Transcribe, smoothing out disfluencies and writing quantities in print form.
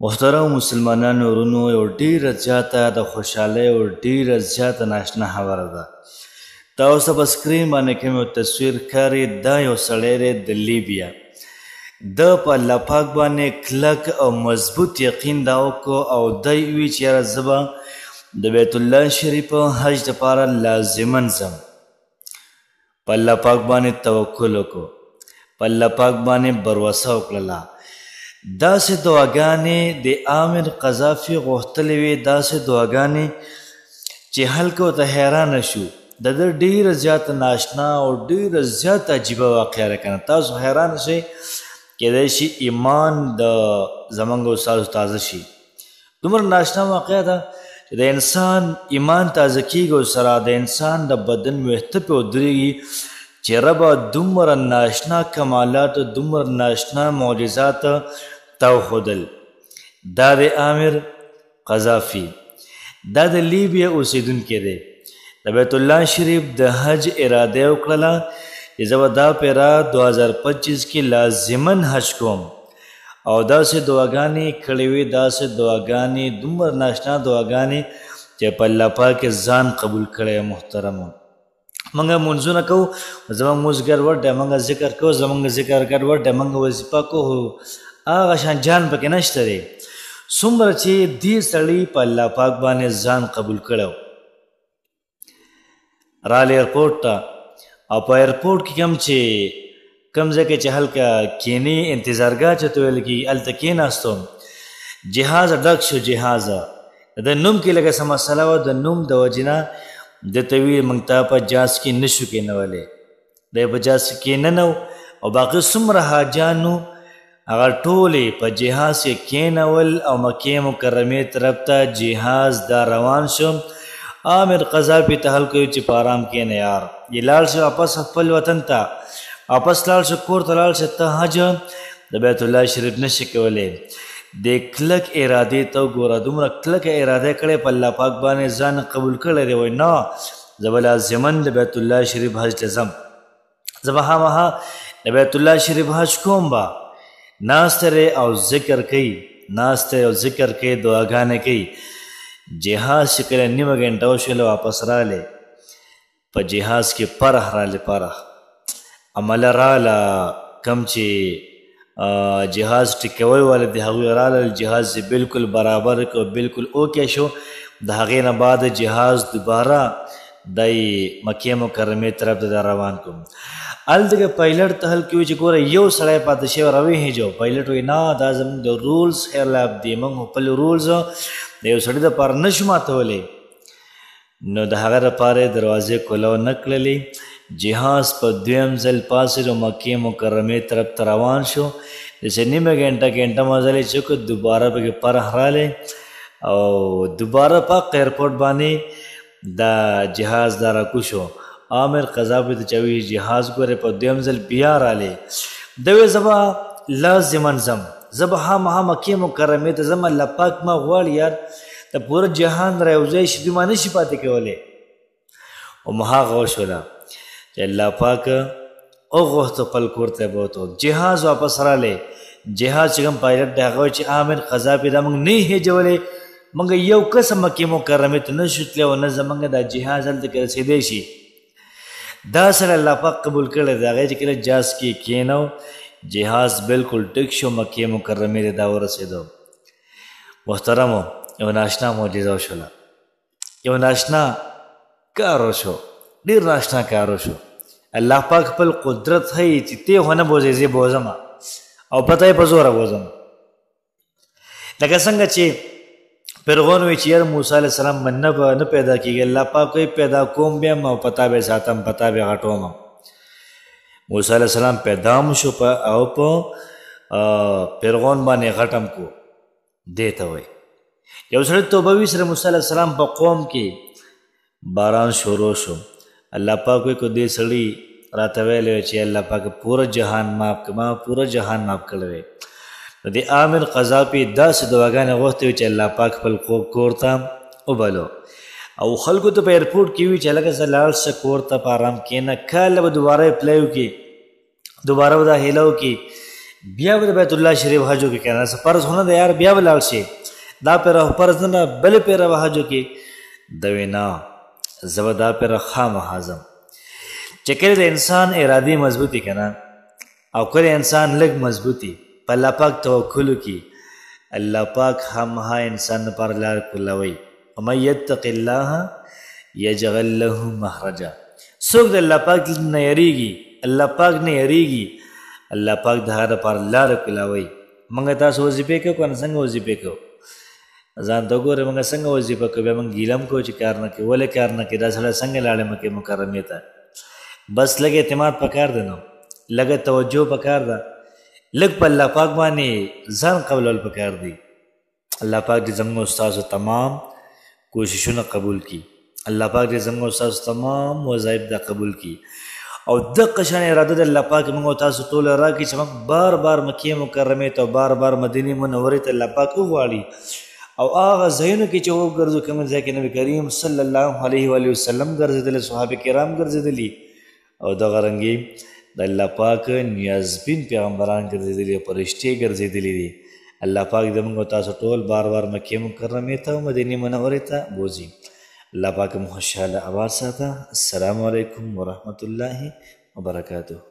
محترم مسلمانانو ورونو یو ډیره زیاته د خوشحالۍ او ډیره زیاته ناشنا خبره ده. تاسو په سکرین باندې کوم یو تصویر ښکاري، دا یو سړی دی د لیبیا. د په الله پاک باندې کلک او مضبوط یقین دا وکړو او دی وی چې یاره زه به د بیت الله شریف حج دپاره لازما ځم. په الله پاک باندې توکل وکړو، په الله پاک باندې بروسه وکړله. داسې دعاګانې د عامر قذافي غوښتلې وې، داسې دعاګانې چې خلکو ته حیرانه شو. د ده ډېره زیاته ناشنا او ډېره زیاته عجیبه واقعه ده که نه. تاسو حیرانه شئ، کیدای شي ایمان د زموږ استادو تازه شي. دومره ناشنا واقعه ده چې د انسان ایمان تازه کېږي او سره د انسان د بدن ویښته پې ودرېږي چې ربه دومره ناشنا کمالات، دومره ناشنا معجزات تا وښودل. دا د عامر قذافي، دا د لیبیا اوسیدونکی دی. د بیت الله شریف د حج اراده یې وکړله چې زه به دا پیره 2025 کې لازما حج کوم، او داسې دعاګانې کړې وې، داسې دعاګانې، دومره ناشنا دعاګانې چې په الله پاک ځان قبول کړی. محترمو، موږ مونځونه کوو، زموږ مونځ ګډوډ دی، موږ ذکر کوو، زموږ ذکر ګډوډ دی، موږ وظیفه کوو، هغه شان جان پکې نشته دی. څومره چې دې سړي په الله پاک باندې ځان قبول کړی. رالی ایرپورټ ته، او په ایرپورټ کې کوم ځای کې چې هلکه کینی انتظارګاه چې ته ویل کېږي، هلته کېناستم، جهاز ډک شو. جهاز د نوم کې لږه څه مسله وه، د نوم د وجې نه ده ته ویل موږ ته په جهاز کې نشو کېنولی. دی په جهاز کې کېننو او باقي څومره حاجانو هغه ټولې په جهاز کې کېنول او مکې مکرمې طرف ته جهاز دا روان شو. عامر قذافي ته هلکه وي چې په ارام کېنه یار، یې لاړ شه واپس خپل وطن ته، واپس لاړ شه کور ته لاړ شه. ته حج د بیت الله شریف نشي کولی. د کلک ارادې ته وګوره، دومره کلکه اراده کړې په الله پاک باندې ځان قبول کړی دی. وایي نه، زه به لازما د بیت الله شریف حج ته ځم، زه به خامخا د بیت الله شریف حج کوم. به ناسته دی او ذکر کوي، ناسته او ذکر کوي، دعاګانې کوي. جهاز چې کله نیمه ګنټه وشوله واپس رالی، په جهاز کې پرخ رالی، پرخ عمله راله. کم چې جهاز ټیکول والا د هغوی راله، جهاز یې بلکل برابر کړ، بلکل اوکې شو. د هغې نه بعد جهاز دوباره دی مکې مکرمې طرف ته روان کړم. هلته کې پایلټ ته هلکې وي چې ګوره یو سړی پاتې شوی راویهیجو. پایلټ وایي نه، دا زموږ د رولز خلاف دي، موږ خپل رولز د یو سړي دپاره نشو ماتولی. نو د هغه دپاره یې دروازې کولو نه کړلې. جهاز په دویم ځل پاسېد او مکې مکرمې طرف ته روان شو. داسې نیمه ګنټه مزل یې چې دوباره پکې پرخ رالی او دوباره په ایرپورټ باندې دا جهاز دا راکوز شو. عامر قذافي ته چې وایي جهاز ګورې په دویم ځل بیا رالی. ده ویل زه به لازما ځم، زه به خامخا مکې مکرمې ته ځم. الله پاک ما غواړي یار د پوره جهان را یو ځای شي، دوی ما نشي پاتې کولی. او هغه وشوله چې الله پاک وغوښتو خپل کور ته یې بوتو. جهاز واپس رالی. جهاز چې کوم پایلټ دی هغه وایي چې عامر قذافي دا موږ نه هیجولی، موږ یو قسم مکې مکرمې ته نه شو تللی او نه زموږ دا جهاز هلته کې رسېدی شي. دا سره الله پاک قبول کړی دی. هغې چې کله جهاز کې کېنو، جهاز بلکل ټیک شو، مکې مکرمې ته دا ورسېدو. محترمو، یو ناشنا معجزه وشوله، یو ناشنا کار وشو، ډېر ناشنا کار وشو. الله پاک خپل قدرت ښیي چې تی خو نه بوځې، زه بوځم او پته یې په زوره بوځم. لکه څنګه چې فرعون وایي چې یاره موسی علیه السلام به نه پیدا کېږي، الله پاک وایي پیدا کوم بیا او پتا به یې ساتم، پتا به یې غټوم. موسی علیه السلام پیدا هم شو او په فرعون باندې غټم کو. دې ته وایي یو سړی توبه وي سره موسی علیه السلام په قوم کې باران شروع شو. الله پاک وایي که دې سړي راته ویلی وی چې الله پاک پوره جهان معاف کړه، ما پوره جهان معاف کړی وی. نو د عامر قذافي داسې دعاګانې غوښتې وي چې الله پاک خپل کور ته وبلو. او خلکو ته په ایرپورټ کې وي چې هلکه ځه لاړ شه کور ته په ارام کښېنه، کله به دوباره اپلای وکړي، دوباره به دا هیله وکړي بیا به د بیت الله شریف حج وکړي که نه څه فرض خو نه دی یار بیا به لاړ شي دا پیره فرض نه ده بلې پیره به حج وکړي ده وی نه زه به دا پیره خامخا ځم چې کله د انسان ارادې مضبوطي که نه او کله انسان لږ مضبوطي په الله پاک توکل وکړي الله پاک خامخا انسان لپاره لار کولوي ومن یتق الله یجعل له مخرجا څوک د الله پاک نه یریږي الله پاک نه یریږي الله پاک د هغه لپاره لاره کولوي موږ تاسو وظیفې کوو که نه څنګه وظیفې کوو ځان ته وګورئ موږ څنګه وظیفه کوو بیا موږ ګیله هم کوو چې کار نه کوي ولې کار نه کوي دا سړی څنګه لاړې مکې مکرمې ته بس لږ اعتماد پکار دی نو لږه توجه پکار ده لږ په الله پاک باندې ځان قبلول پکار دی الله پاک دې زموږ استاسو تمام کوششونه قبول کړي الله پاک دې زموږ استاسو تمام وظایف دا قبول کړي او دغه شان اراده د الله پاک موږ تاسو ټول راکړي چې موږ بار بار مکې مکرمې ته او بار بار مدینې منورې ته الله پاک وغواړي او هغه ځایونو کې چې وګرځو کوم ځای کې نبي کریم صلی الله علیه و وسلم ګرځېدلی صحابه کرام ګرځېدلي او دغه رنګې د الله پاک نیازبین پیغمبران ګرځېدلي او فرشتې ګرځېدلي دي الله پاک زموږ تاسو ټول بار بار مکې مکرمې ته او مدینې منورې ته بوځي الله پاک مو خوشحاله آباد ساته السلام علیکم ورحمة الله وبرکاته